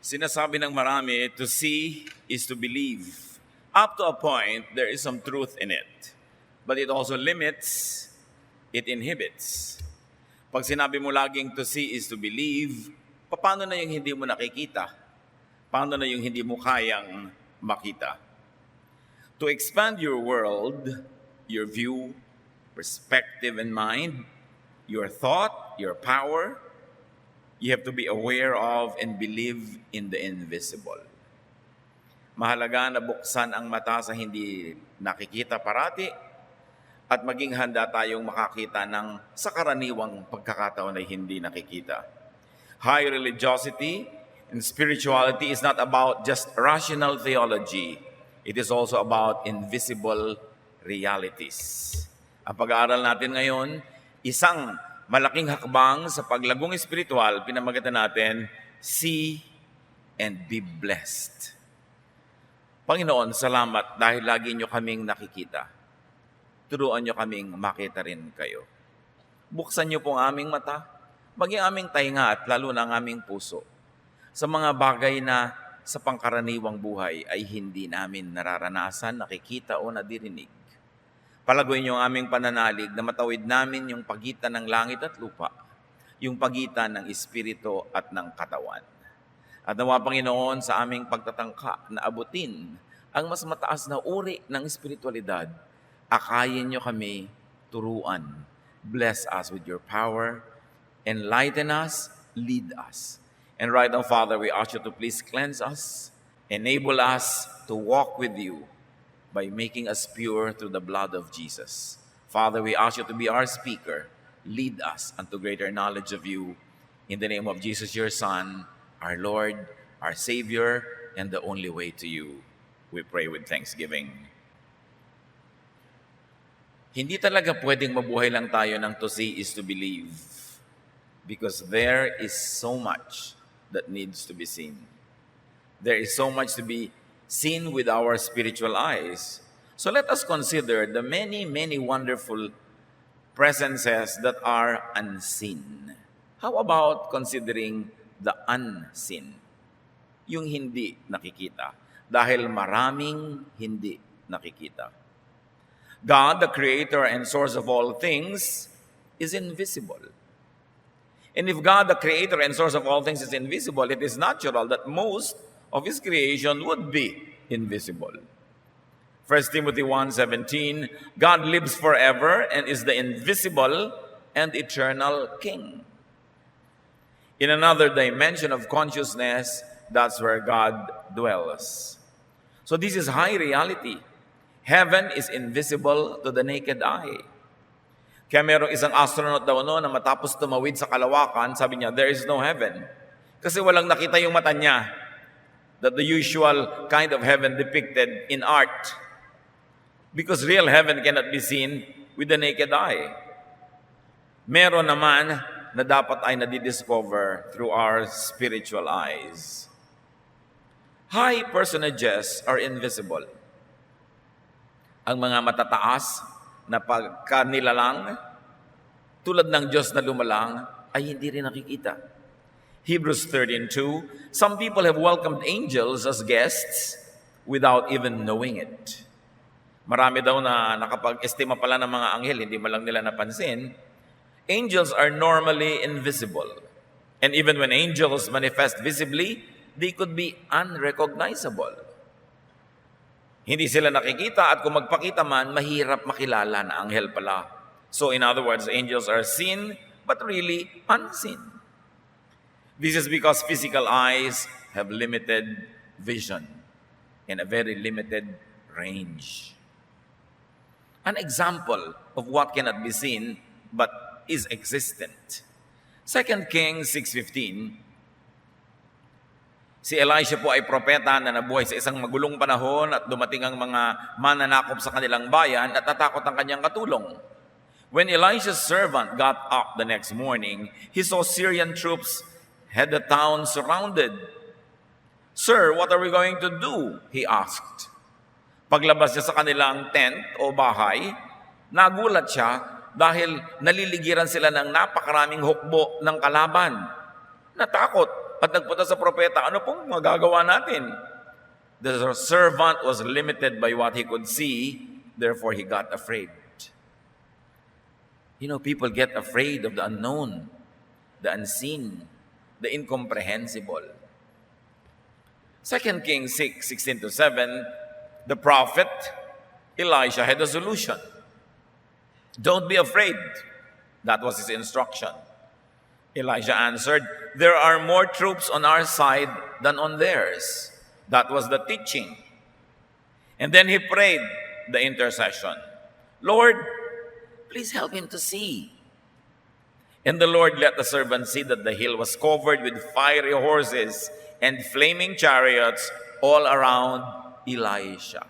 Sinasabi ng marami, to see is to believe. Up to a point, there is some truth in it. But it also limits, it inhibits. Pag sinabi mo laging to see is to believe, paano na yung hindi mo nakikita? Paano na yung hindi mo kayang makita? To expand your world, your view, perspective and mind, your thought, your power, you have to be aware of and believe in the invisible. Mahalaga na buksan ang mata sa hindi nakikita parati at maging handa tayong makakita ng sa karaniwang pagkakataon ay hindi nakikita. High religiosity and spirituality is not about just rational theology. It is also about invisible realities. Ang pag-aaral natin ngayon, isang malaking hakbang sa paglagong espiritual, pinamagatan natin, see and be blessed. Panginoon, salamat dahil lagi nyo kaming nakikita. Turuan nyo kaming makita rin kayo. Buksan nyo po ang aming mata, maging aming tainga at lalo na ang aming puso sa mga bagay na sa pangkaraniwang buhay ay hindi namin nararanasan, nakikita o nadirinig. Palaguin niyo ang aming pananalig na matawid namin yung pagitan ng langit at lupa, yung pagitan ng espiritu at ng katawan. At nawa, Panginoon, sa aming pagtatangka na abutin ang mas mataas na uri ng espiritualidad, akayin niyo kami turuan. Bless us with your power, enlighten us, lead us. And right now, Father, we ask you to please cleanse us, enable us to walk with you, by making us pure through the blood of Jesus. Father, we ask you to be our speaker. Lead us unto greater knowledge of you. In the name of Jesus, your Son, our Lord, our Savior, and the only way to you. We pray with thanksgiving. Hindi talaga pwedeng mabuhay lang tayo ng to see is to believe. Because there is so much that needs to be seen. There is so much to be seen with our spiritual eyes. So let us consider the many, many wonderful presences that are unseen. How about considering the unseen? Yung hindi nakikita. Dahil maraming hindi nakikita. God, the creator and source of all things, is invisible. And if God, the creator and source of all things, is invisible, it is natural that most of His creation would be invisible. 1 Timothy 1:17, God lives forever and is the invisible and eternal King. In another dimension of consciousness, that's where God dwells. So this is high reality. Heaven is invisible to the naked eye. Kaya merong isang astronaut daw na matapos tumawid sa kalawakan, sabi niya, there is no heaven. Kasi walang nakita yung mata niya. That the usual kind of heaven depicted in art. Because real heaven cannot be seen with the naked eye. Meron naman na dapat ay nadidiscover through our spiritual eyes. High personages are invisible. Ang mga matataas na pagkanilalang, tulad ng Diyos na lumalang, ay hindi rin nakikita. Hebrews 13:2, some people have welcomed angels as guests without even knowing it. Marami daw na nakapag-estima pala ng mga anghel, hindi man lang nila napansin. Angels are normally invisible. And even when angels manifest visibly, they could be unrecognizable. Hindi sila nakikita at kung magpakita man, mahirap makilala na anghel pala. So in other words, angels are seen but really unseen. This is because physical eyes have limited vision and a very limited range. An example of what cannot be seen but is existent. 2 Kings 6:15, si Elisha po ay propeta na nabuhay sa isang magulong panahon at dumating ang mga mananakop sa kanilang bayan at natakot ang kanyang katulong. When Elisha's servant got up the next morning, he saw Syrian troops had the town surrounded. Sir, what are we going to do? He asked. Paglabas niya sa kanilang tent o bahay, nagulat siya dahil naliligiran sila ng napakaraming hukbo ng kalaban. Natakot at nagpunta sa propeta, ano pong magagawa natin? The servant was limited by what he could see, therefore he got afraid. You know, people get afraid of the unknown, the unseen, the incomprehensible. 2 Kings 6:16-7, the prophet Elisha had a solution. Don't be afraid. That was his instruction. Elijah answered, there are more troops on our side than on theirs. That was the teaching. And then he prayed the intercession. Lord, please help him to see. And the Lord let the servant see that the hill was covered with fiery horses and flaming chariots all around Elisha.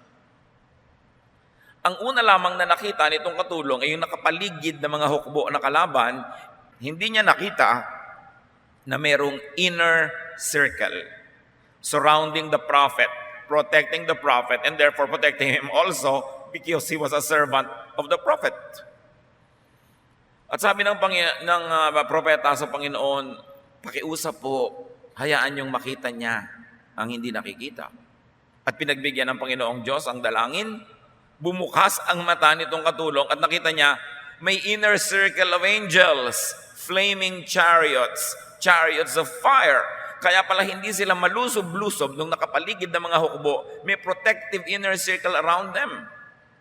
Ang una lamang na nakita nitong katulong ay yung nakapaligid na mga hukbo na kalaban. Hindi niya nakita na mayroong inner circle surrounding the prophet, protecting the prophet, and therefore protecting him also because he was a servant of the prophet. At sabi ng propeta sa Panginoon, pakiusap po, hayaan niyong makita niya ang hindi nakikita. At pinagbigyan ng Panginoong Diyos ang dalangin, bumukas ang mata nitong katulong at nakita niya may inner circle of angels, flaming chariots, chariots of fire. Kaya pala hindi sila malusob-lusob nung nakapaligid ng mga hukbo. May protective inner circle around them.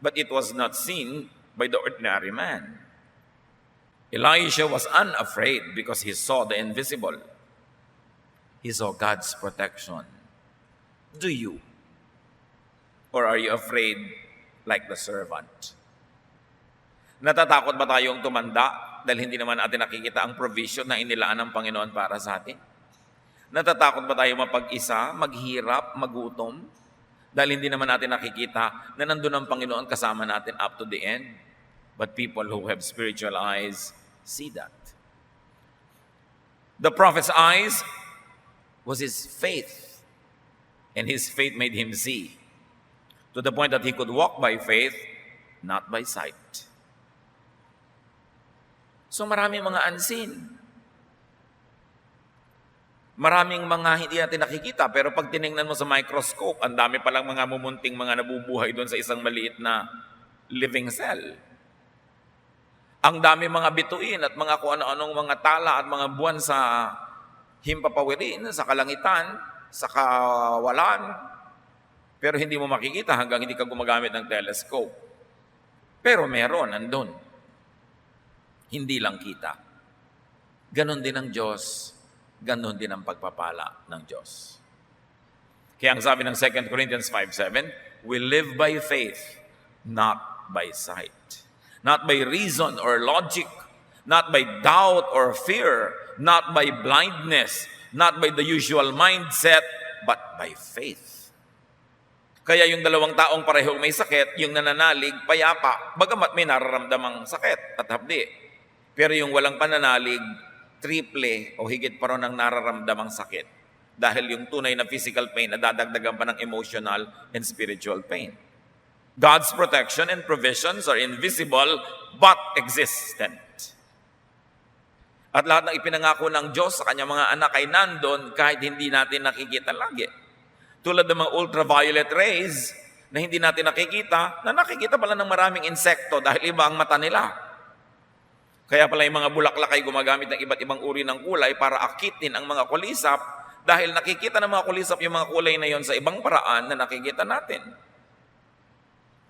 But it was not seen by the ordinary man. Elisha was unafraid because he saw the invisible. He saw God's protection. Do you? Or are you afraid like the servant? Natatakot ba tayong tumanda dahil hindi naman natin nakikita ang provision na inilaan ng Panginoon para sa atin? Natatakot ba tayo mapag-isa, maghirap, magutom dahil hindi naman natin nakikita na nandun ang Panginoon kasama natin up to the end? But people who have spiritual eyes see that. The prophet's eyes was his faith, and his faith made him see, to the point that he could walk by faith, not by sight. So maraming mga unseen. Maraming mga hindi natin nakikita, pero pag tiningnan mo sa microscope, ang dami palang mga mumunting mga nabubuhay doon sa isang maliit na living cell. Ang dami mga bituin at mga kung ano-anong mga tala at mga buwan sa himpapawirin, sa kalangitan, sa kawalan. Pero hindi mo makikita hanggang hindi ka gumagamit ng telescope. Pero meron, nandun. Hindi lang kita. Ganon din ang Diyos. Ganon din ang pagpapala ng Diyos. Kaya ang sabi ng 2 Corinthians 5:7, we live by faith, not by sight. Not by reason or logic, not by doubt or fear, not by blindness, not by the usual mindset, but by faith. Kaya yung dalawang taong parehong may sakit, yung nananalig, payapa, bagamat may nararamdamang sakit at hapdi. Pero yung walang pananalig, triple o higit pa rin ang nararamdamang sakit. Dahil yung tunay na physical pain, nadadagdagan pa ng emotional and spiritual pain. God's protection and provisions are invisible but existent. At lahat ng ipinangako ng Diyos sa kanyang mga anak ay nandun kahit hindi natin nakikita lagi. Tulad ng mga ultraviolet rays na hindi natin nakikita, na nakikita pala ng maraming insekto dahil iba ang mata nila. Kaya pala yung mga bulaklak ay gumagamit ng iba't ibang uri ng kulay para akitin ang mga kulisap dahil nakikita ng mga kulisap yung mga kulay na yon sa ibang paraan na nakikita natin.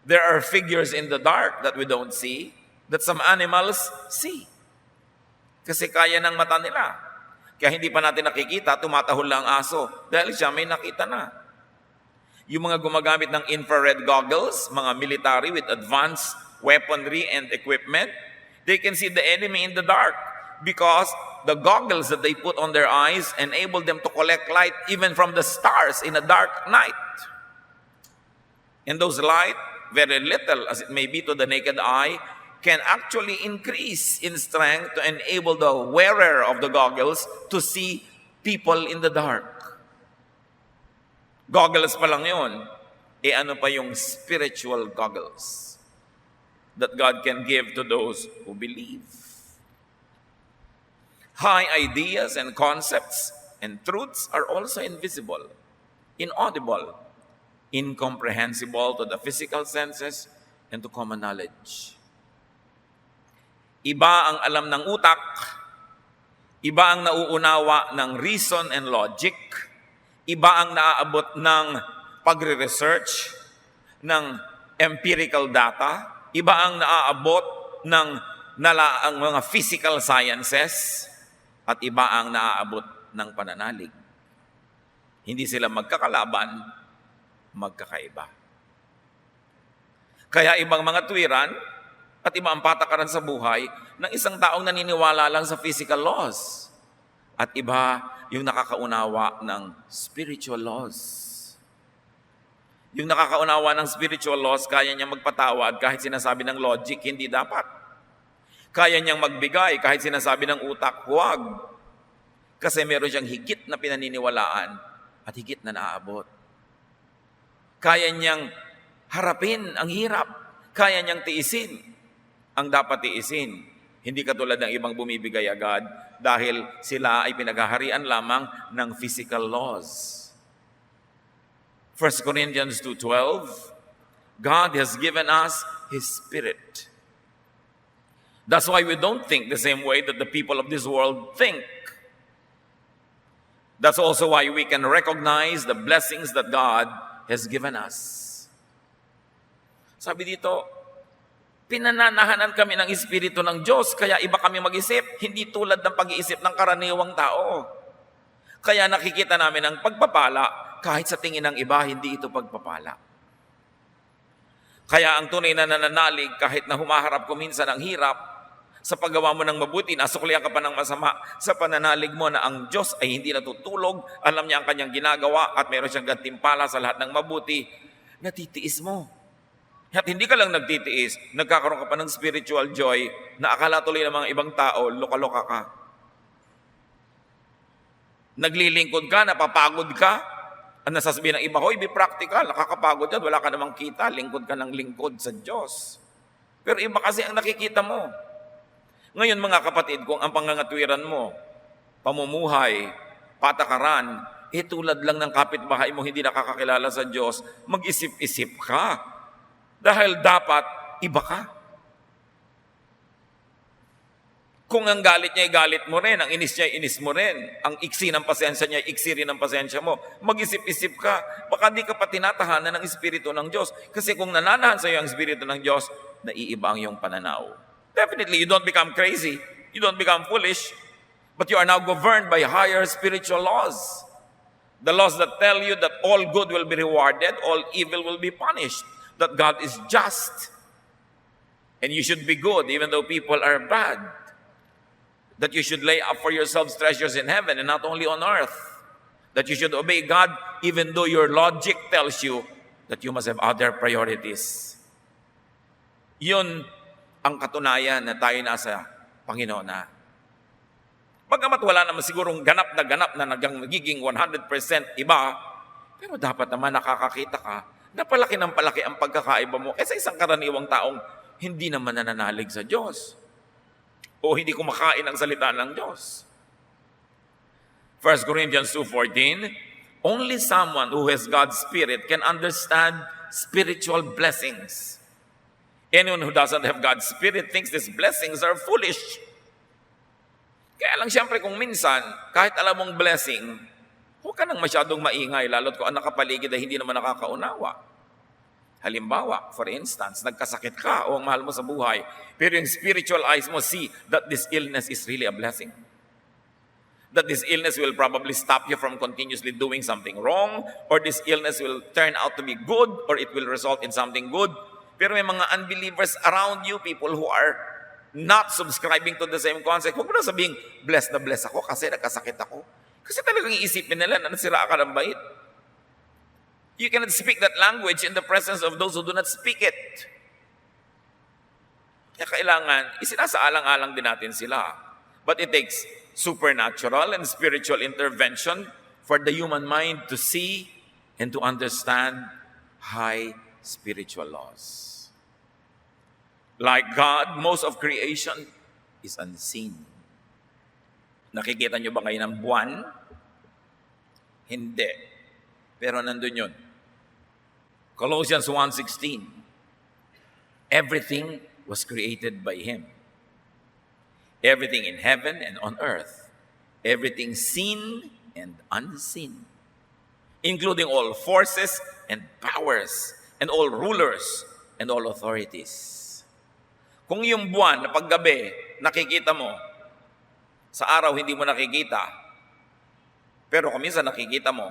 There are figures in the dark that we don't see, that some animals see. Kasi kaya ng mata nila. Kaya hindi pa natin nakikita, tumatahol lang ang aso dahil siya may nakita na. Yung mga gumagamit ng infrared goggles, mga military with advanced weaponry and equipment, they can see the enemy in the dark because the goggles that they put on their eyes enable them to collect light even from the stars in a dark night. And those light, very little as it may be to the naked eye, can actually increase in strength to enable the wearer of the goggles to see people in the dark. Goggles pa lang yun. Ano pa yung spiritual goggles that God can give to those who believe. High ideas and concepts and truths are also invisible, inaudible, incomprehensible to the physical senses and to common knowledge. Iba ang alam ng utak, iba ang nauunawa ng reason and logic, iba ang naaabot ng pagre-research, ng empirical data, iba ang naaabot ng ang mga physical sciences, at iba ang naaabot ng pananalig. Hindi sila magkakalaban, magkakaiba. Kaya ibang mga tuwiran at iba ang patakaran sa buhay ng isang taong naniniwala lang sa physical laws. At iba yung nakakaunawa ng spiritual laws. Yung nakakaunawa ng spiritual laws, kaya niyang magpatawad kahit sinasabi ng logic, hindi dapat. Kaya niyang magbigay kahit sinasabi ng utak, huwag. Kasi meron siyang higit na pinaniniwalaan at higit na naaabot. Kaya niyang harapin ang hirap. Kaya niyang tiisin ang dapat tiisin. Hindi katulad ng ibang bumibigay agad dahil sila ay pinaghaharian lamang ng physical laws. 1 Corinthians 2:12, God has given us His Spirit. That's why we don't think the same way that the people of this world think. That's also why we can recognize the blessings that God has given us. Sabi dito, pinananahanan kami ng Espiritu ng Diyos, kaya iba kami mag-isip, hindi tulad ng pag-iisip ng karaniwang tao. Kaya nakikita namin ang pagpapala, kahit sa tingin ng iba, hindi ito pagpapala. Kaya ang tunay na nananalig, kahit na humaharap ko minsan ang hirap, sa paggawa mo ng mabuti, nasuklihan ka pa ng masama, sa pananalig mo na ang Diyos ay hindi natutulog, alam niya ang kanyang ginagawa, at meron siyang gantimpala sa lahat ng mabuti, natitiis mo. At hindi ka lang nagtitiis, nagkakaroon ka pa ng spiritual joy na akala tuloy ng mga ibang tao, loka-loka ka. Naglilingkod ka, napapagod ka, ang nasasabihin ng iba, hoy, be practical, nakakapagod yan, wala ka namang kita, lingkod ka ng lingkod sa Diyos. Pero iba kasi ang nakikita mo. Ngayon mga kapatid, kung ang pangangatwiran mo, pamumuhay, patakaran, tulad lang ng kapitbahay mo hindi nakakakilala sa Diyos, mag-isip-isip ka. Dahil dapat iba ka. Kung ang galit niya ay galit mo rin, ang inis niya ay inis mo rin, ang iksi ng pasensya niya ay iksi rin ng pasensya mo, mag-isip-isip ka, baka di ka pa tinatahanan ng Espiritu ng Diyos. Kasi kung nananahan sa iyo ang Espiritu ng Diyos, naiiba ang iyong pananaw. Definitely, you don't become crazy, you don't become foolish, but you are now governed by higher spiritual laws. The laws that tell you that all good will be rewarded, all evil will be punished, that God is just, and you should be good even though people are bad, that you should lay up for yourselves treasures in heaven and not only on earth, that you should obey God even though your logic tells you that you must have other priorities. Yun ang katunayan na tayo nasa Panginoon na. Bagamat wala naman sigurong ganap na nagiging 100% iba, pero dapat naman nakakakita ka na palaki ng palaki ang pagkakaiba mo kaysa isang karaniwang taong hindi naman nananalig sa Diyos o hindi kumakain ang salita ng Diyos. 1 Corinthians 2:14, only someone who has God's Spirit can understand spiritual blessings. Anyone who doesn't have God's Spirit thinks these blessings are foolish. Kaya lang siyempre kung minsan, kahit alam mong blessing, huwag ka nang masyadong maingay, lalo't kung ang nakapaligid ay hindi naman nakakaunawa. Halimbawa, for instance, nagkasakit ka o ang mahal mo sa buhay, pero yung spiritual eyes mo see that this illness is really a blessing. That this illness will probably stop you from continuously doing something wrong, or this illness will turn out to be good, or it will result in something good. Pero may mga unbelievers around you, people who are not subscribing to the same concept. Huwag mo na sabihing, blessed na blessed ako kasi nagkasakit ako. Kasi talagang iisipin nila na nasira ka ng bait. You cannot speak that language in the presence of those who do not speak it. Kaya kailangan, isinasaalang-alang din natin sila. But it takes supernatural and spiritual intervention for the human mind to see and to understand high spiritual laws. Like God, most of creation is unseen. Nakikita nyo ba ngayon ang buwan? Hindi. Pero nandun yun. Colossians 1:16. Everything was created by Him. Everything in heaven and on earth. Everything seen and unseen. Including all forces and powers and all rulers and all authorities. Kung yung buwan na paggabi, nakikita mo, sa araw hindi mo nakikita, pero kung minsan nakikita mo,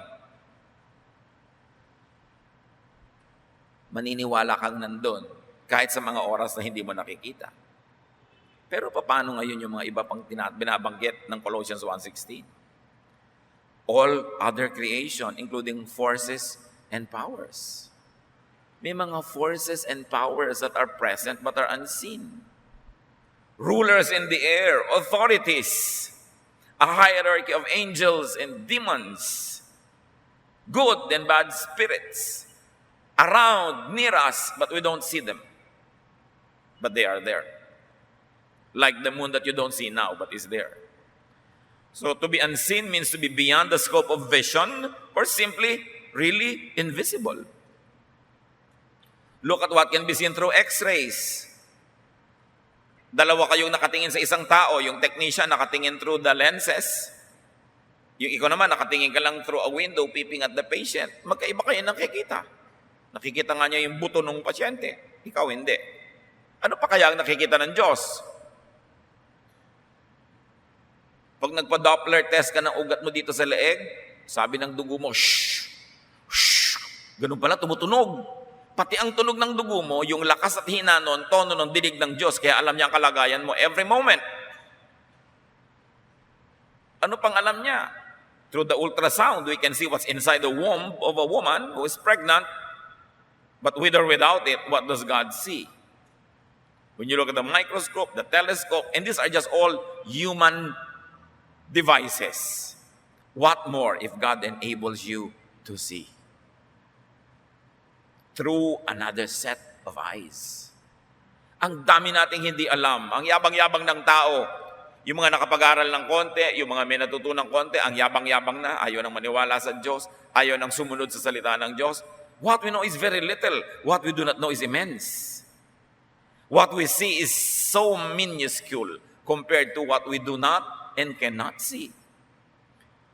maniniwala kang nandun kahit sa mga oras na hindi mo nakikita. Pero paano ngayon yung mga iba pang binabanggit ng Colossians 1:16? All other creation, including forces and powers. May mga forces and powers that are present but are unseen. Rulers in the air, authorities, a hierarchy of angels and demons, good and bad spirits, around, near us, but we don't see them. But they are there. Like the moon that you don't see now, but is there. So to be unseen means to be beyond the scope of vision or simply really invisible. Look at what can be seen through x-rays. Dalawa kayong nakatingin sa isang tao, yung technician nakatingin through the lenses. Yung ikaw naman, nakatingin ka lang through a window, peeping at the patient. Magkaiba kayo nakikita. Nakikita nga niya yung buto ng pasyente. Ikaw hindi. Ano pa kaya ang nakikita ng Diyos? Pag nagpa-Doppler test ka ng ugat mo dito sa leeg, sabi ng dugo mo, shh, shh. Ganun pala, tumutunog. Pati ang tunog ng dugo mo, yung lakas at hina nun, tono ng dinig ng Diyos, kaya alam niya ang kalagayan mo every moment. Ano pang alam niya? Through the ultrasound, we can see what's inside the womb of a woman who is pregnant, but with or without it, what does God see? When you look at the microscope, the telescope, and these are just all human devices. What more if God enables you to see? Through another set of eyes. Ang dami nating hindi alam. Ang yabang-yabang ng tao. Yung mga nakapag-aral ng konti, yung mga may natutunang konti, ang yabang-yabang na, ayaw nang maniwala sa Diyos, ayaw nang sumunod sa salita ng Diyos. What we know is very little. What we do not know is immense. What we see is so minuscule compared to what we do not and cannot see.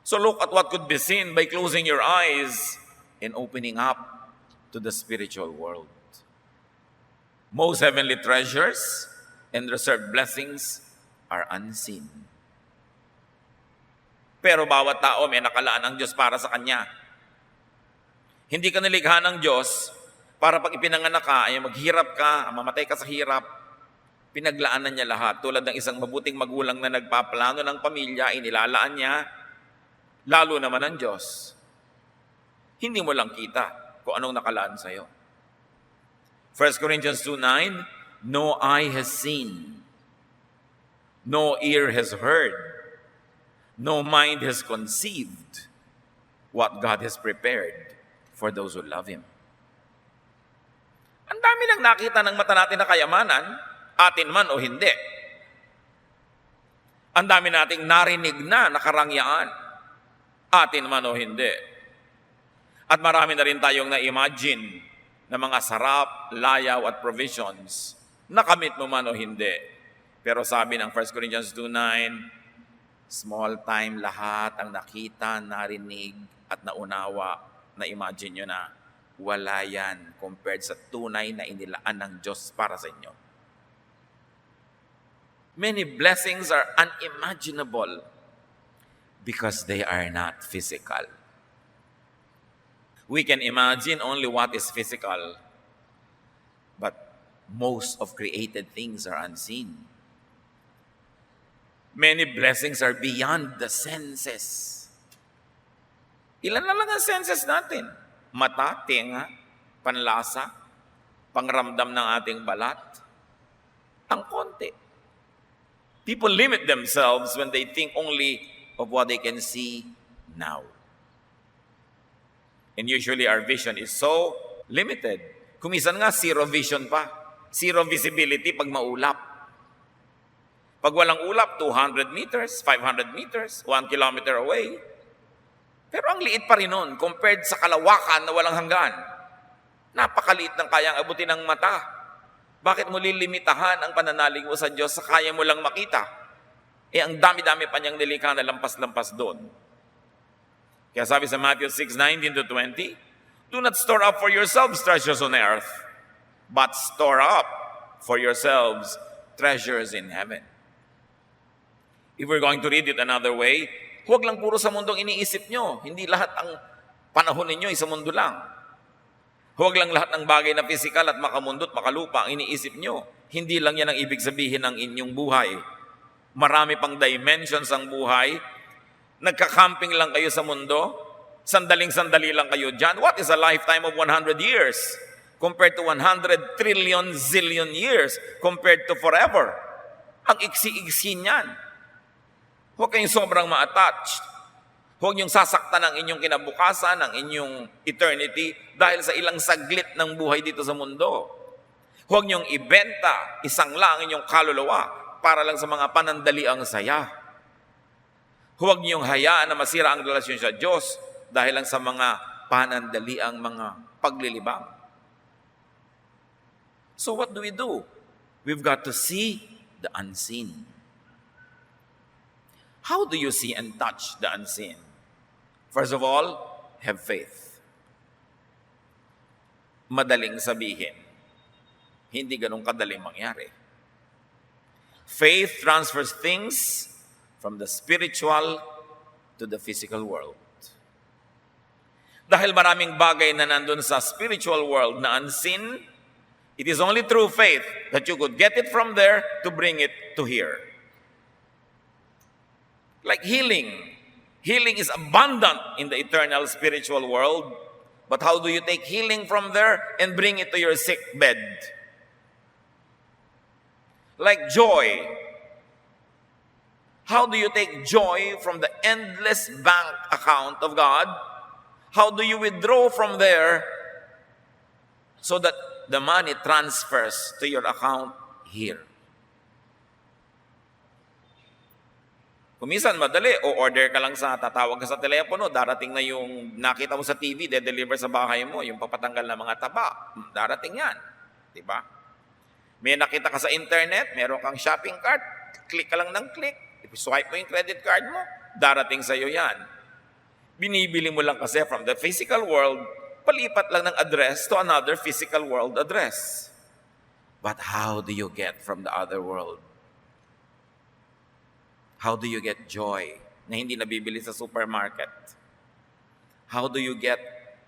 So look at what could be seen by closing your eyes and opening up to the spiritual world. Most heavenly treasures and reserved blessings are unseen. Pero bawat tao may nakalaan ng Diyos para sa kanya. Hindi ka nilikha ng Diyos para pag ipinanganak ka, ay maghirap ka, mamatay ka sa hirap. Pinaglaanan niya lahat. Tulad ng isang mabuting magulang na nagpaplano ng pamilya, inilalaan niya, lalo naman ang Diyos. Hindi mo lang kita kung anong nakalaan sa'yo. 1 Corinthians 2:9, no eye has seen, no ear has heard, no mind has conceived what God has prepared for those who love Him. Ang dami lang nakita ng mata natin na kayamanan, atin man o hindi. Ang dami nating narinig na nakarangyaan, atin man o hindi. At marami na rin tayong na-imagine na mga sarap, layaw at provisions, nakamit mo man o hindi. Pero sabi ng 1 Corinthians 2:9, small time lahat ang nakita, narinig at naunawa, na-imagine nyo na, wala yan compared sa tunay na inilaan ng Diyos para sa inyo. Many blessings are unimaginable because they are not physical. We can imagine only what is physical, but most of created things are unseen. Many blessings are beyond the senses. Ilan na lang ang senses natin? Mata, tenga, panlasa, pangramdam ng ating balat. Ang konti. People limit themselves when they think only of what they can see now. And usually our vision is so limited. Kumisan nga, zero vision pa. Zero visibility pag maulap. Pag walang ulap, 200 meters, 500 meters, 1 kilometer away. Pero ang liit pa rin nun compared sa kalawakan na walang hanggan. Napakaliit ng kayang abutin ng mata. Bakit mo lilimitahan ang pananalig mo sa Diyos sa kaya mo lang makita? Ang dami-dami pa niyang nilikha na lampas-lampas doon. Kaya sabi sa Matthew 6:19-20, do not store up for yourselves treasures on earth, but store up for yourselves treasures in heaven. If we're going to read it another way, huwag lang puro sa mundong iniisip nyo. Hindi lahat ang panahon ninyo ay sa mundo lang. Huwag lang lahat ng bagay na physical at makamundot, makalupa ang iniisip nyo. Hindi lang yan ang ibig sabihin ng inyong buhay. Marami pang dimensions ang buhay. Nagka-camping lang kayo sa mundo. Sandaling-sandali lang kayo dyan. What is a lifetime of 100 years compared to 100 trillion zillion years compared to forever? Ang iksi-iksi niyan. Huwag kayong sobrang ma-attached. Huwag niyong sasaktan ang inyong kinabukasan, ang inyong eternity dahil sa ilang saglit ng buhay dito sa mundo. Huwag niyong ibenta, isangla ang inyong kaluluwa para lang sa mga panandaliang saya. Huwag niyong hayaan na masira ang relasyon sa Diyos dahil lang sa mga panandaliang mga paglilibang. So what do? We've got to see the unseen. How do you see and touch the unseen? First of all, have faith. Madaling sabihin, hindi ganun kadaling mangyari. Faith transfers things from the spiritual to the physical world. Dahil maraming bagay na nandun sa spiritual world na unseen, it is only through faith that you could get it from there to bring it to here. Like healing. Healing is abundant in the eternal spiritual world. But how do you take healing from there and bring it to your sick bed? Like joy. How do you take joy from the endless bank account of God? How do you withdraw from there so that the money transfers to your account here? Kung minsan madali, o order ka lang tatawag ka sa telepono, darating na yung nakita mo sa TV, de-deliver sa bahay mo, yung papatanggal na mga taba, darating yan. Diba? May nakita ka sa internet, meron kang shopping cart, click ka lang ng click, swipe mo yung credit card mo, darating sa'yo yan. Binibili mo lang kasi from the physical world, palipat lang ng address to another physical world address. But how do you get from the other world? How do you get joy na hindi nabibili sa supermarket? How do you get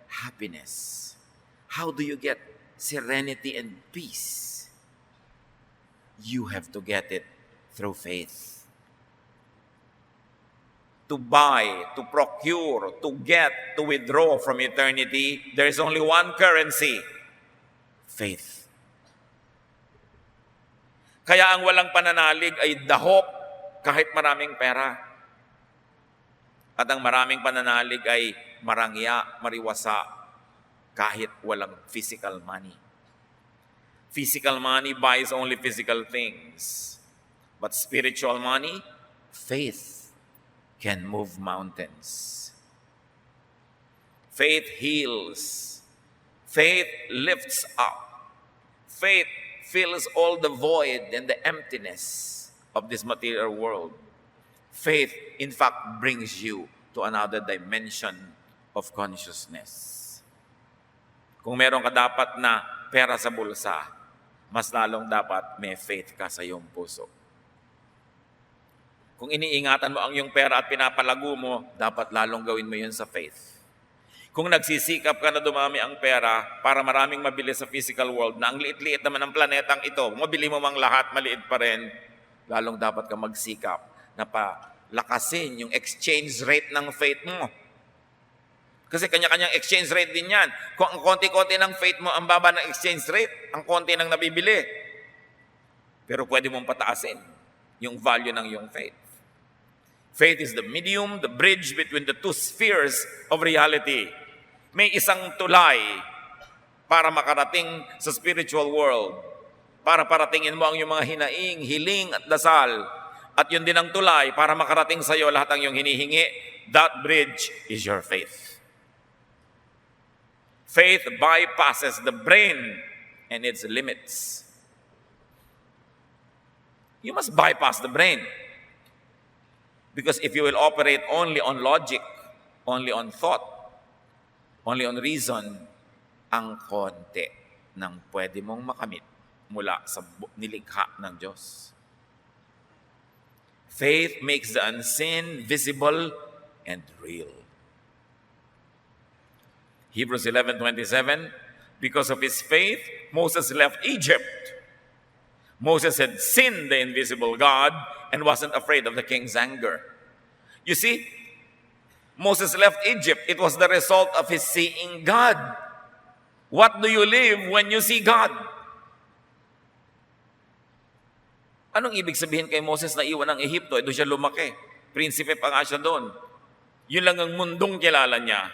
happiness? How do you get serenity and peace? You have to get it through faith. To buy, to procure, to get, to withdraw from eternity, there is only one currency: faith. Kaya ang walang pananalig ay dahop kahit maraming pera. At ang maraming pananalig ay marangya, mariwasa, kahit walang physical money. Physical money buys only physical things. But spiritual money, faith, can move mountains. Faith heals. Faith lifts up. Faith fills all the void and the emptiness of this material world. Faith, in fact, brings you to another dimension of consciousness. Kung meron ka dapat na pera sa bulsa, mas lalong dapat may faith ka sa iyong puso. Kung iniingatan mo ang iyong pera at pinapalago mo, dapat lalong gawin mo yun sa faith. Kung nagsisikap ka na dumami ang pera para maraming mabili sa physical world, na ang liit-liit naman ng planetang ito, mabili mo mang lahat, maliit pa rin, lalong dapat ka magsikap na palakasin yung exchange rate ng faith mo. Kasi kanya-kanyang exchange rate din yan. Kung ang konti-konti ng faith mo, ang baba ng exchange rate, ang konti ng nabibili. Pero pwede mong pataasin yung value ng iyong faith. Faith is the medium, the bridge between the two spheres of reality. May isang tulay para makarating sa spiritual world. Para paratingin mo ang iyong mga hinaing, hiling at dasal. At yun din ang tulay para makarating sa iyo lahat ang iyong hinihingi that bridge is your faith. Faith bypasses the brain and its limits. You must bypass the brain. Because if you will operate only on logic, only on thought, only on reason, ang konti ng pwede mong makamit mula sa nilikha ng Diyos. Faith makes the unseen visible and real. Hebrews 11:27, because of his faith, Moses left Egypt. Moses had seen the invisible God and wasn't afraid of the king's anger. You see, Moses left Egypt. It was the result of his seeing God. What do you live when you see God? Anong ibig sabihin kay Moses na iwan ng Ehipto? Doon siya lumaki. Prinsipe pa nga siya doon. Yun lang ang mundong kilala niya.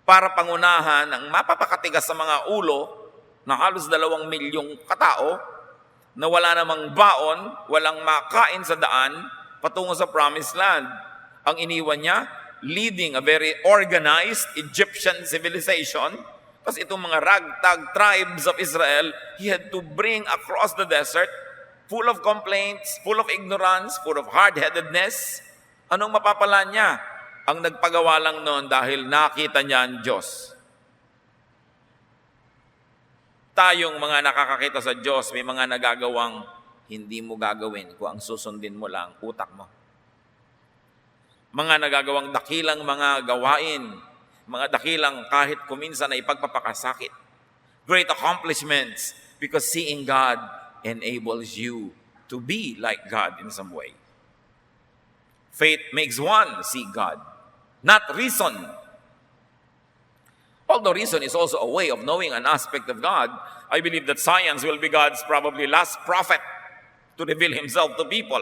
Para pangunahan ang mapapakatigas sa mga ulo na halos 2 milyong katao na wala namang baon, walang makain sa daan, patungo sa promised land. Ang iniwan niya, leading a very organized Egyptian civilization, kasi itong mga ragtag tribes of Israel, he had to bring across the desert, full of complaints, full of ignorance, full of hard-headedness. Anong mapapala niya? Ang nagpagawa lang noon dahil nakita niya ang Diyos. Tayong mga nakakakita sa Diyos, may mga nagagawang hindi mo gagawin kung ang susundin mo lang utak mo. Mga nagagawang dakilang mga gawain, mga dakilang kahit kuminsan na ipagpapakasakit. Great accomplishments because seeing God enables you to be like God in some way. Faith makes one see God, not reason. Although reason is also a way of knowing an aspect of God, I believe that science will be God's probably last prophet to reveal himself to people.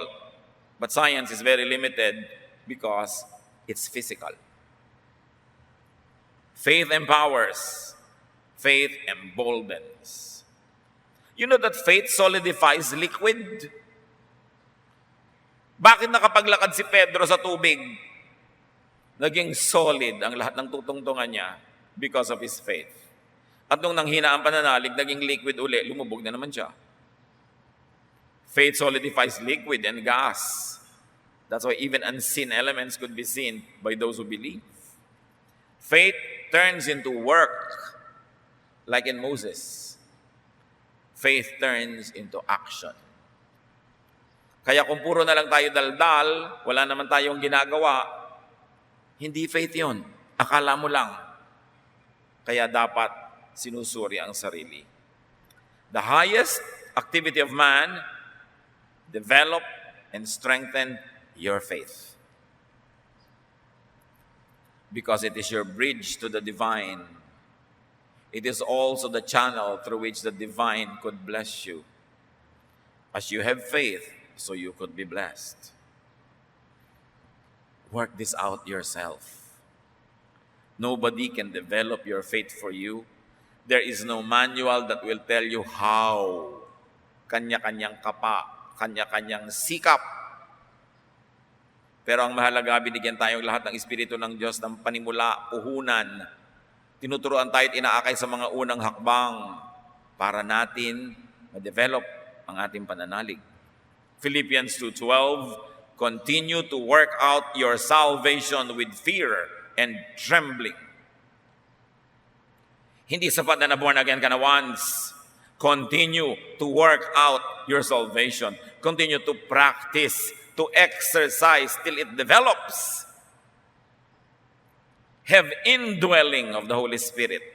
But science is very limited because it's physical. Faith empowers. Faith emboldens. You know that faith solidifies liquid? Bakit nakapaglakad si Pedro sa tubig? Naging solid ang lahat ng tutungtungan niya because of his faith. At nung nanghina ang pananalig, naging liquid uli, lumubog na naman siya. Faith solidifies liquid and gas. That's why even unseen elements could be seen by those who believe. Faith turns into work, like in Moses. Faith turns into action. Kaya kung puro na lang tayo daldal, wala naman tayong ginagawa, hindi faith yun. Akala mo lang. Kaya dapat sinusuri ang sarili. The highest activity of man, develop and strengthen your faith. Because it is your bridge to the divine. It is also the channel through which the divine could bless you. As you have faith, so you could be blessed. Work this out yourself. Nobody can develop your faith for you. There is no manual that will tell you how. Kanya-kanyang kapa, kanya-kanyang sikap. Pero ang mahalaga, binigyan tayong lahat ng Espiritu ng Diyos ng panimula, puhunan. Tinuturuan tayo at inaakay sa mga unang hakbang para natin ma-develop ang ating pananalig. Philippians 2:12, continue to work out your salvation with fear and trembling. Hindi sapat na born again ka na once. Continue to work out your salvation. Continue to practice, to exercise till it develops. Have indwelling of the Holy Spirit.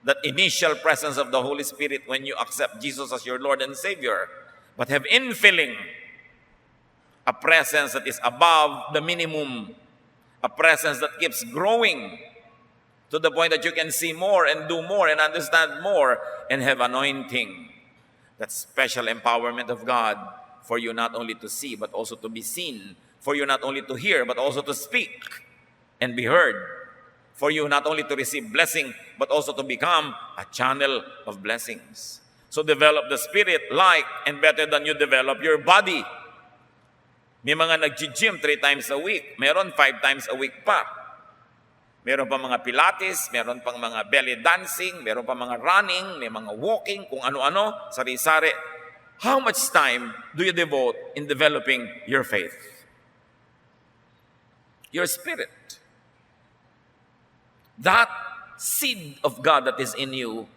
That initial presence of the Holy Spirit when you accept Jesus as your Lord and Savior. But have infilling. A presence that is above the minimum. A presence that keeps growing to the point that you can see more and do more and understand more and have anointing. That special empowerment of God for you not only to see but also to be seen. For you not only to hear but also to speak and be heard. For you not only to receive blessing but also to become a channel of blessings. So develop the Spirit like and better than you develop your body. May mga nag-gym 3 times a week. Meron 5 times a week pa. Meron pa mga pilates, meron pang mga belly dancing, meron pa mga running, may mga walking, kung ano-ano, sari-sari. How much time do you devote in developing your faith? Your spirit. That seed of God that is in you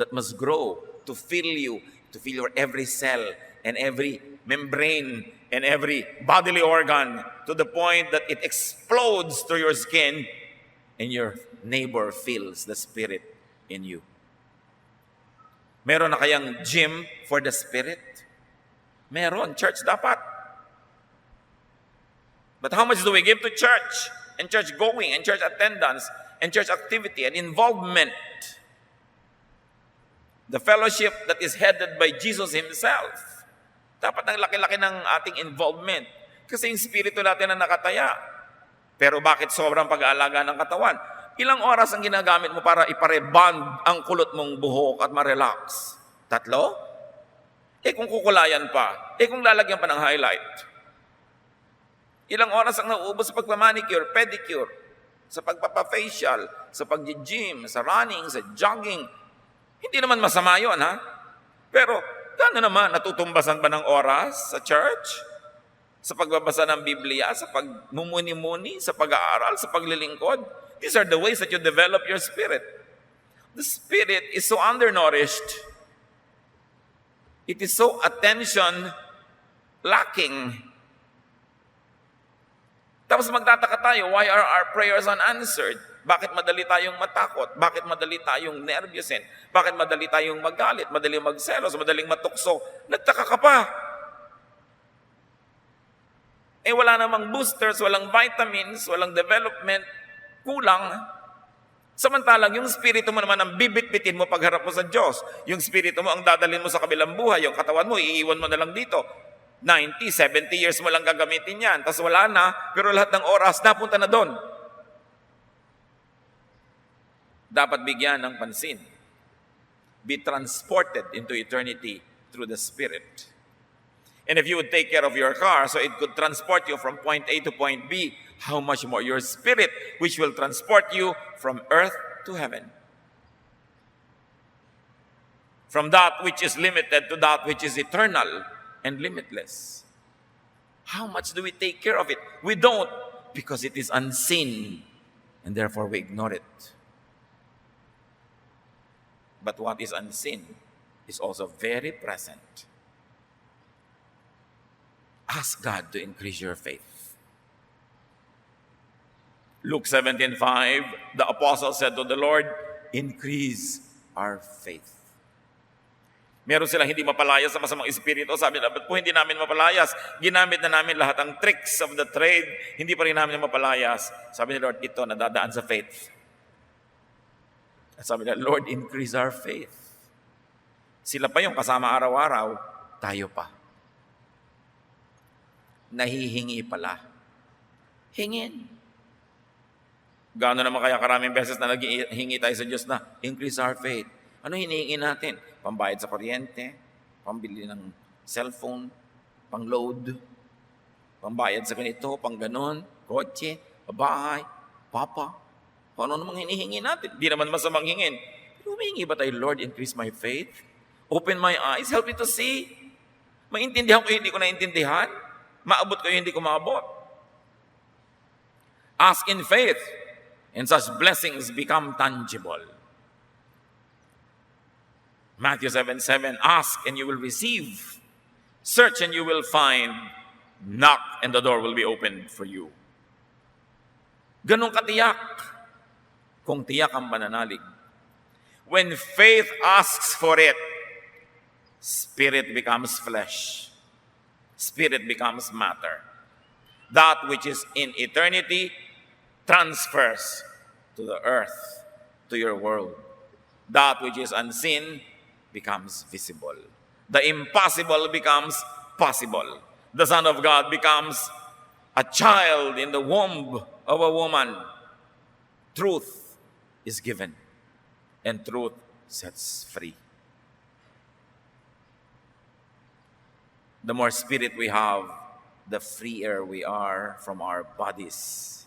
that must grow to fill you, to fill your every cell and every membrane and every bodily organ to the point that it explodes through your skin and your neighbor feels the Spirit in you. Meron na kayang gym for the Spirit? Meron. Church dapat. But how much do we give to church? And church going, and church attendance, and church activity, and involvement? The fellowship that is headed by Jesus Himself. Dapat ang laki-laki ng ating involvement. Kasi yung spirito natin na nakataya. Pero bakit sobrang pag-aalaga ng katawan? Ilang oras ang ginagamit mo para ipareband ang kulot mong buhok at ma-relax? 3? Kung kukulayan pa, kung lalagyan pa ng highlight. Ilang oras ang nauubos sa pagpamanicure, pedicure, sa pagpapafacial, sa pag-gym, sa running, sa jogging. Hindi naman masama yun, ha? Pero, gano'n naman, natutumbasan ba ng oras sa church? Sa pagbabasa ng Biblia, sa pagmumuni-muni, sa pag-aaral, sa paglilingkod. These are the ways that you develop your spirit. The spirit is so undernourished. It is so attention lacking. Tapos magtataka tayo, why are our prayers unanswered? Bakit madali tayong matakot? Bakit madali tayong nervyusin? Bakit madali tayong magalit? Madaling magselos? Madaling matukso? Nagtaka ka pa. Wala namang boosters, walang vitamins, walang development, kulang. Samantalang yung spirito mo naman ang bibit-bitin mo pagharap mo sa Diyos. Yung spirito mo ang dadalhin mo sa kabilang buhay. Yung katawan mo, iiwan mo na lang dito. 90, 70 years mo lang gagamitin yan. Tapos wala na, pero lahat ng oras napunta na doon. Dapat bigyan ng pansin. Be transported into eternity through the Spirit. And if you would take care of your car so it could transport you from point A to point B, how much more your spirit, which will transport you from earth to heaven. From that which is limited to that which is eternal and limitless. How much do we take care of it? We don't, because it is unseen, and therefore we ignore it. But what is unseen is also very present. Ask God to increase your faith. Luke 17:5, the apostle said to the Lord, increase our faith. Meron silang hindi mapalayas sa masamang espiritu. Sabi na, ba't po hindi namin mapalayas? Ginamit na namin lahat ang tricks of the trade. Hindi pa rin namin mapalayas. Sabi ni Lord, ito nadadaan sa faith. Sabi na, Lord, increase our faith. Sila pa yung kasama araw-araw, tayo pa. Nahihingi pala. Hingin. Gaano naman kaya karaming beses na naghihingi tayo sa Diyos na increase our faith. Ano hinihingi natin? Pambayad sa kuryente, pambili ng cellphone, pang-load, pambayad sa ganito, pang ganon, kotse, bahay, papa. Ano namang hinihingi natin? Di naman masamang hingin. Pero humihingi ba tayo, Lord, increase my faith? Open my eyes, help me to see. Maintindihan ko hindi ko naintindihan. Maabot ko hindi ko maabot. Ask in faith, and such blessings become tangible. Matthew 7:7, ask and you will receive. Search and you will find. Knock and the door will be opened for you. Ganun katiyak. Kung tiyak ang pananalig. When faith asks for it, spirit becomes flesh. Spirit becomes matter. That which is in eternity transfers to the earth, to your world. That which is unseen becomes visible. The impossible becomes possible. The Son of God becomes a child in the womb of a woman. Truth is given, and truth sets free. The more spirit we have, the freer we are from our bodies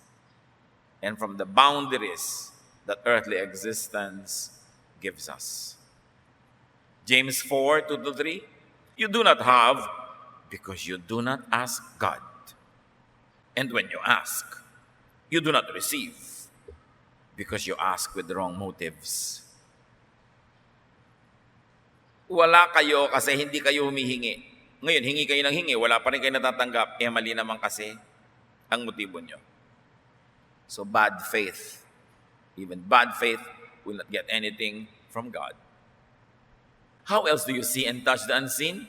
and from the boundaries that earthly existence gives us. James 4, 2-3, you do not have because you do not ask God. And when you ask, you do not receive because you ask with the wrong motives. Wala kayo kasi hindi kayo humihingi. Ngayon, hingi kayo ng hingi, wala pa rin kayo natatanggap, mali naman kasi ang motibo nyo. So bad faith, even bad faith will not get anything from God. How else do you see and touch the unseen?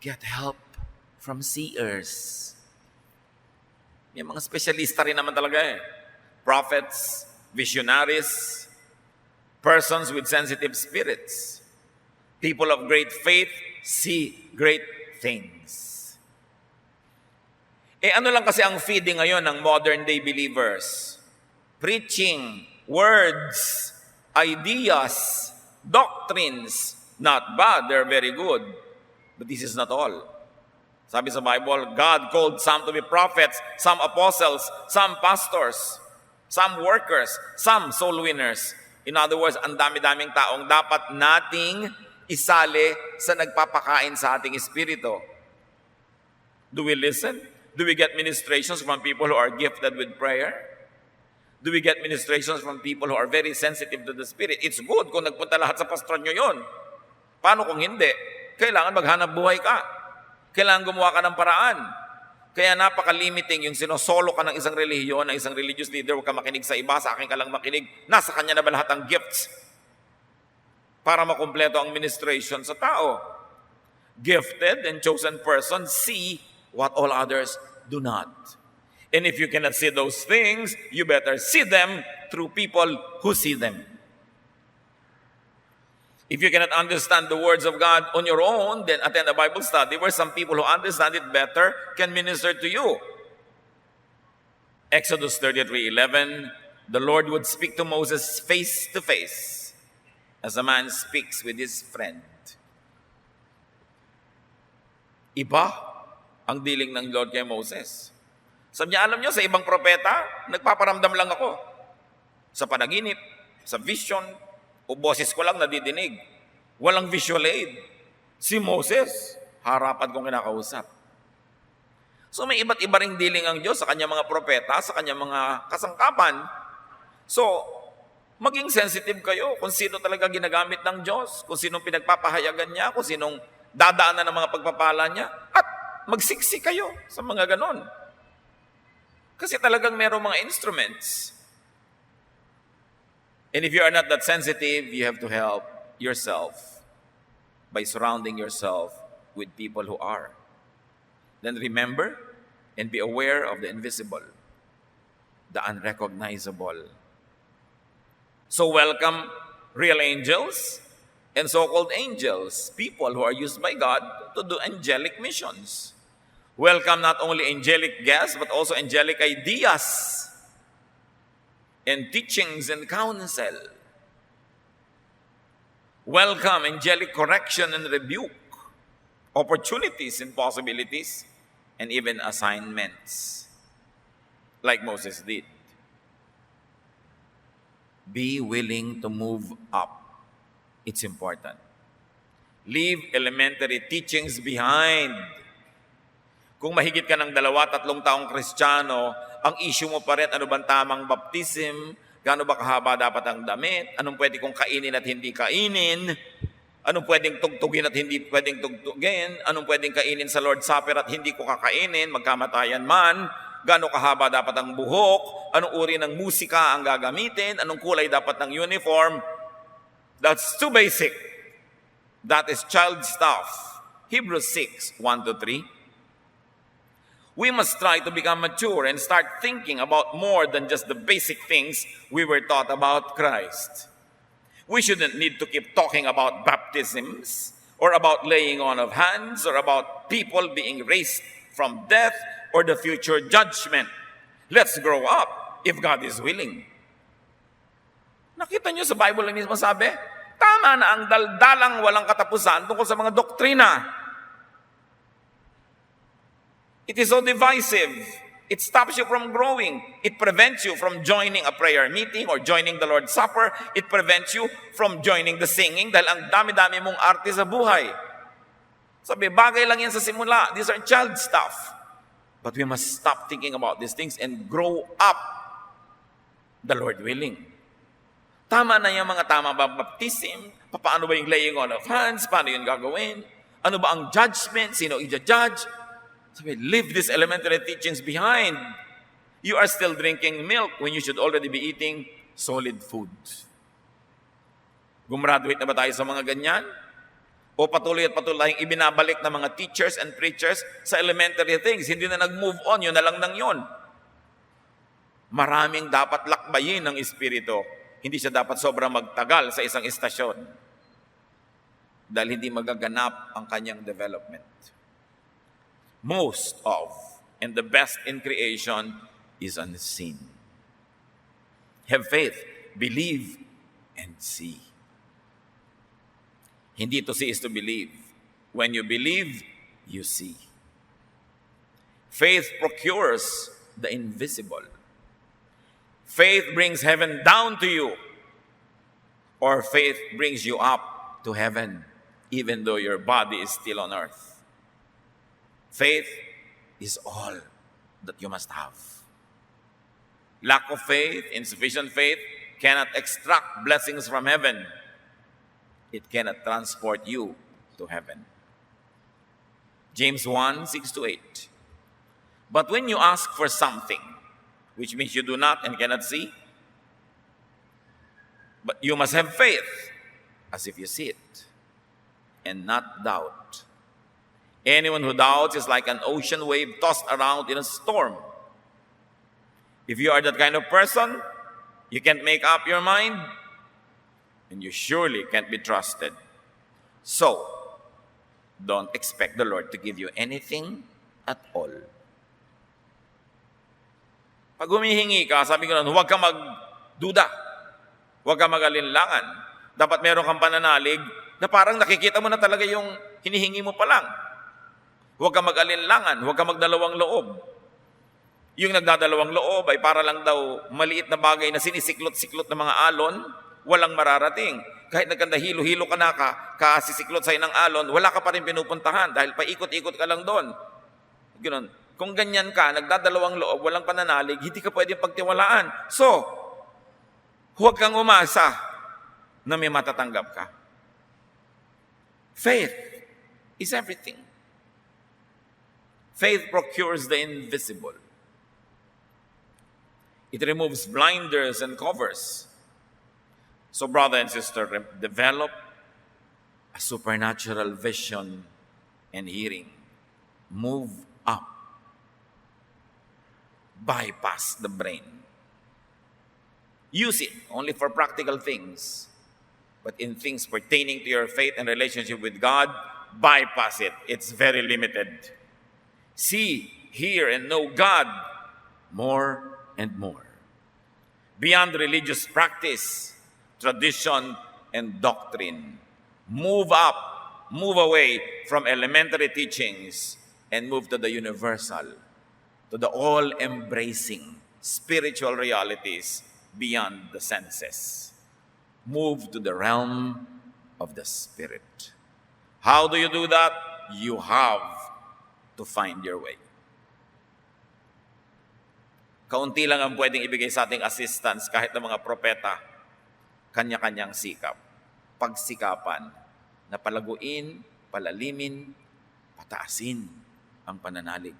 Get help from seers. May mga specialista rin naman talaga eh. Prophets, visionaries, persons with sensitive spirits. People of great faith see great things. Ano lang kasi ang feeding ngayon ng modern day believers? Preaching, words, ideas, doctrines. Not bad, they're very good. But this is not all. Sabi sa Bible, God called some to be prophets, some apostles, some pastors, some workers, some soul winners. In other words, ang dami-daming taong dapat nating isali sa nagpapakain sa ating espiritu. Do we listen? Do we get ministrations from people who are gifted with prayer? Do we get ministrations from people who are very sensitive to the Spirit? It's good kung nagpunta lahat sa pastor nyo yun. Paano kung hindi? Kailangan maghanap buhay ka. Kailangan gumawa ka ng paraan. Kaya napaka-limiting yung sinosolo ka ng isang relihiyon, ng isang religious leader, huwag ka makinig sa iba, sa akin ka lang makinig. Nasa kanya na ba lahat ang gifts para makumpleto ang ministration sa tao? Gifted and chosen persons see what all others do not. And if you cannot see those things, you better see them through people who see them. If you cannot understand the words of God on your own, then attend a Bible study where some people who understand it better can minister to you. Exodus 33:11, the Lord would speak to Moses face to face as a man speaks with his friend. Iba ang dealing ng Lord kay Moses. Sabi niya, alam niyo, sa ibang propeta, nagpaparamdam lang ako. Sa panaginip, sa vision, o boses ko lang nadidinig. Walang visual aid. Si Moses, harapan kong kinakausap. So may iba't iba ring dealing ang Diyos sa kanyang mga propeta, sa kanyang mga kasangkapan. So, maging sensitive kayo kung sino talaga ginagamit ng Diyos, kung sinong pinagpapahayagan niya, kung sinong dadaanan ng mga pagpapala niya, at magsiksi kayo sa mga ganon. Kasi talagang merong mga instruments. And if you are not that sensitive, you have to help yourself by surrounding yourself with people who are. Then remember and be aware of the invisible, the unrecognizable. So welcome real angels and so-called angels, people who are used by God to do angelic missions. Welcome not only angelic guests, but also angelic ideas and teachings and counsel. Welcome angelic correction and rebuke, opportunities and possibilities, and even assignments, like Moses did. Be willing to move up. It's important. Leave elementary teachings behind. Kung mahigit ka ng 2-3 taong Kristiyano, ang issue mo pa rin, ano bang tamang baptism, gaano ba kahaba dapat ang damit, anong pwede kong kainin at hindi kainin, anong pwedeng tugtugin at hindi pwedeng tugtugin, anong pwedeng kainin sa Lord's Supper at hindi ko kakainin, magkamatayan man, gaano kahaba dapat ang buhok, anong uri ng musika ang gagamitin, anong kulay dapat ng uniform. That's too basic. That is child stuff. Hebrews 6, 1-3. We must try to become mature and start thinking about more than just the basic things we were taught about Christ. We shouldn't need to keep talking about baptisms or about laying on of hands or about people being raised from death or the future judgment. Let's grow up if God is willing. Nakita niyo sa Bible na mismo sabi, tama na ang daldalang walang katapusan tungkol sa mga doktrina. It is so divisive. It stops you from growing. It prevents you from joining a prayer meeting or joining the Lord's Supper. It prevents you from joining the singing dahil ang dami-dami mong arte sa buhay. Sabi, bagay lang yan sa simula. These are child stuff. But we must stop thinking about these things and grow up, the Lord willing. Tama na yung mga tama ba baptism? Paano ba yung laying on of hands? Paano yun gagawin? Ano ba ang judgment? Sino i-judge? Sabi, leave these elementary teachings behind. You are still drinking milk when you should already be eating solid food. Gumraduate na ba tayo sa mga ganyan? O patuloy at patuloy tayong ibinabalik ng mga teachers and preachers sa elementary things? Hindi na nag-move on, yun na lang nang yun. Maraming dapat lakbayin ng Espiritu. Hindi siya dapat sobrang magtagal sa isang istasyon dahil hindi magaganap ang kanyang development. Most of and the best in creation is unseen. Have faith, believe, and see. Hindi to see is to believe. When you believe, you see. Faith procures the invisible. Faith brings heaven down to you, or faith brings you up to heaven, even though your body is still on earth. Faith is all that you must have. Lack of faith, insufficient faith, cannot extract blessings from heaven. It cannot transport you to heaven. James 1, 6-8. But when you ask for something, which means you do not and cannot see, but you must have faith as if you see it, and not doubt. Anyone who doubts is like an ocean wave tossed around in a storm. If you are that kind of person, you can't make up your mind, and you surely can't be trusted. So, don't expect the Lord to give you anything at all. Pag humihingi ka, sabi ko lang, huwag ka magduda. Huwag ka mag-alinlangan. Dapat meron kang pananalig na parang nakikita mo na talaga yung hinihingi mo pa lang. Huwag ka mag-alinlangan, huwag ka magdalawang loob. Yung nagdadalawang loob ay para lang daw maliit na bagay na sinisiklot-siklot ng mga alon, walang mararating. Kahit nagkandahilo-hilo ka na kasisiklot sa'yo ng alon, wala ka pa rin pinupuntahan dahil paikot-ikot ka lang doon. Ganun. Kung ganyan ka, nagdadalawang loob, walang pananalig, hindi ka pwedeng pagtiwalaan. So, huwag kang umasa na may matatanggap ka. Faith is everything. Faith procures the invisible. It removes blinders and covers. So, brother and sister, develop a supernatural vision and hearing. Move up. Bypass the brain. Use it only for practical things. But in things pertaining to your faith and relationship with God, bypass it. It's very limited. See, hear, and know God more and more. Beyond religious practice, tradition, and doctrine. Move up, move away from elementary teachings, and move to the universal, to the all-embracing spiritual realities beyond the senses. Move to the realm of the Spirit. How do you do that? You have to find your way. Kaunti lang ang pwedeng ibigay sa ating assistance kahit ng mga propeta, kanya-kanyang sikap. Pagsikapan na palaguin, palalimin, pataasin ang pananalig.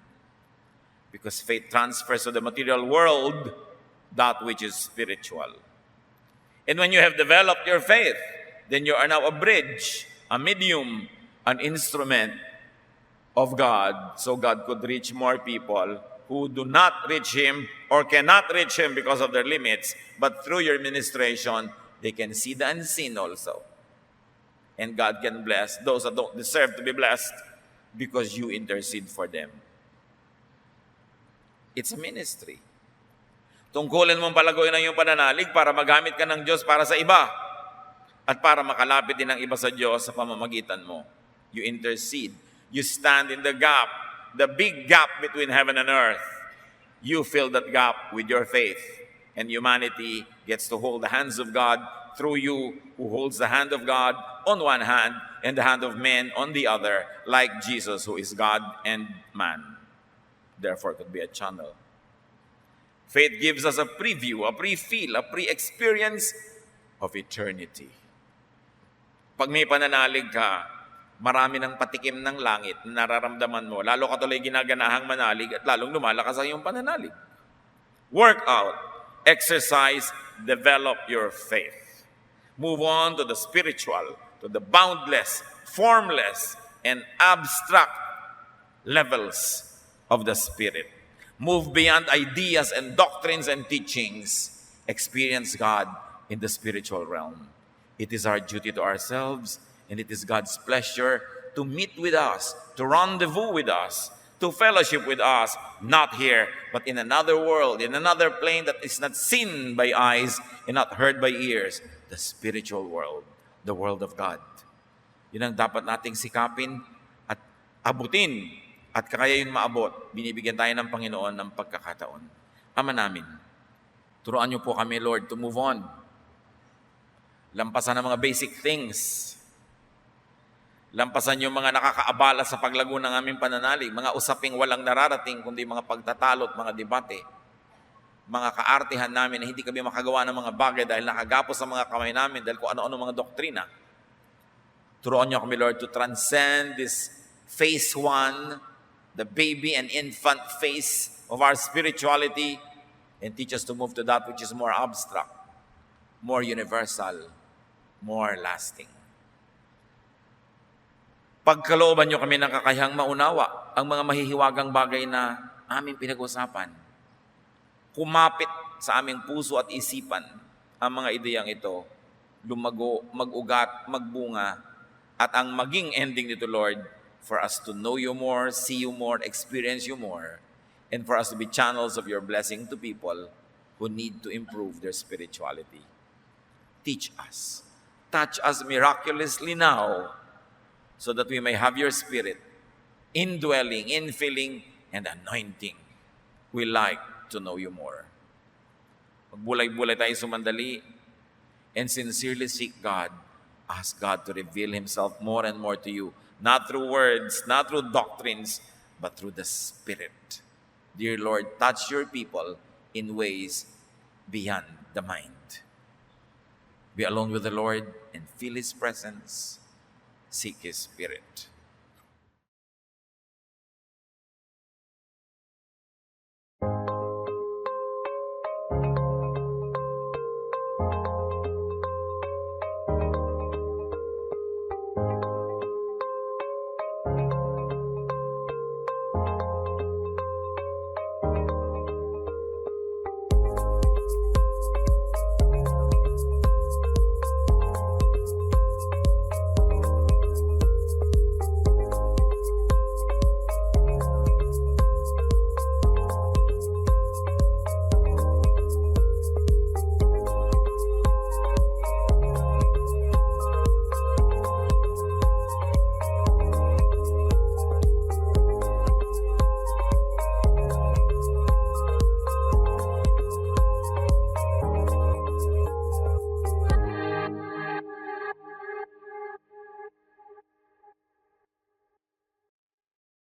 Because faith transfers to the material world that which is spiritual. And when you have developed your faith, then you are now a bridge, a medium, an instrument of God, so God could reach more people who do not reach Him or cannot reach Him because of their limits, but through your ministration, they can see the unseen also. And God can bless those that don't deserve to be blessed because you intercede for them. It's a ministry. Tungkulin mong palaguin ang iyong pananalig para magamit ka ng Diyos para sa iba at para makalapit din ang iba sa Diyos sa pamamagitan mo. You intercede. You stand in the gap the big gap between heaven and earth. You fill that gap with your faith, and humanity gets to hold the hands of God through you, who holds the hand of God on one hand and the hand of man on the other, like Jesus, who is God and man. Therefore, it could be a channel. Faith gives us a preview, a pre-feel, a pre-experience of eternity. Pag may pananalig ka, marami ng patikim ng langit na nararamdaman mo. Lalo ka tuloy ginaganahang manalig at lalong lumalakas ang iyong pananalig. Work out, exercise, develop your faith. Move on to the spiritual, to the boundless, formless, and abstract levels of the Spirit. Move beyond ideas and doctrines and teachings. Experience God in the spiritual realm. It is our duty to ourselves, and it is God's pleasure to meet with us, to rendezvous with us, to fellowship with us, not here, but in another world, in another plane that is not seen by eyes and not heard by ears, the spiritual world, the world of God. Yun ang dapat nating sikapin at abutin. At kaya yun maabot, binibigyan tayo ng Panginoon ng pagkakataon. Ama namin, turuan niyo po kami, Lord, to move on. Lampasan ang mga basic things. Lampasan yung mga nakakaabala sa paglago ng aming pananalig, mga usaping walang nararating, kundi mga pagtatalo at mga debate. Mga kaartihan namin na hindi kami makagawa ng mga bagay dahil nakagapos sa mga kamay namin dahil kung ano-ano mga doktrina. Turuan niyo kami, Lord, to transcend this phase 1, the baby and infant phase of our spirituality, and teach us to move to that which is more abstract, more universal, more lasting. Pagkalooban niyo kami ng kakayahang maunawa ang mga mahihiwagang bagay na aming pinag-usapan. Kumapit sa aming puso at isipan ang mga ideyang ito, lumago, mag-ugat, magbunga, at ang maging ending nito, Lord, for us to know you more, see you more, experience you more, and for us to be channels of your blessing to people who need to improve their spirituality. Teach us. Touch us miraculously now so that we may have your Spirit indwelling, infilling, and anointing. We like to know you more. Magbulay-bulay tayo sumandali and sincerely seek God. Ask God to reveal Himself more and more to you, not through words, not through doctrines, but through the Spirit. Dear Lord, touch your people in ways beyond the mind. Be alone with the Lord and feel His presence. Seek His Spirit.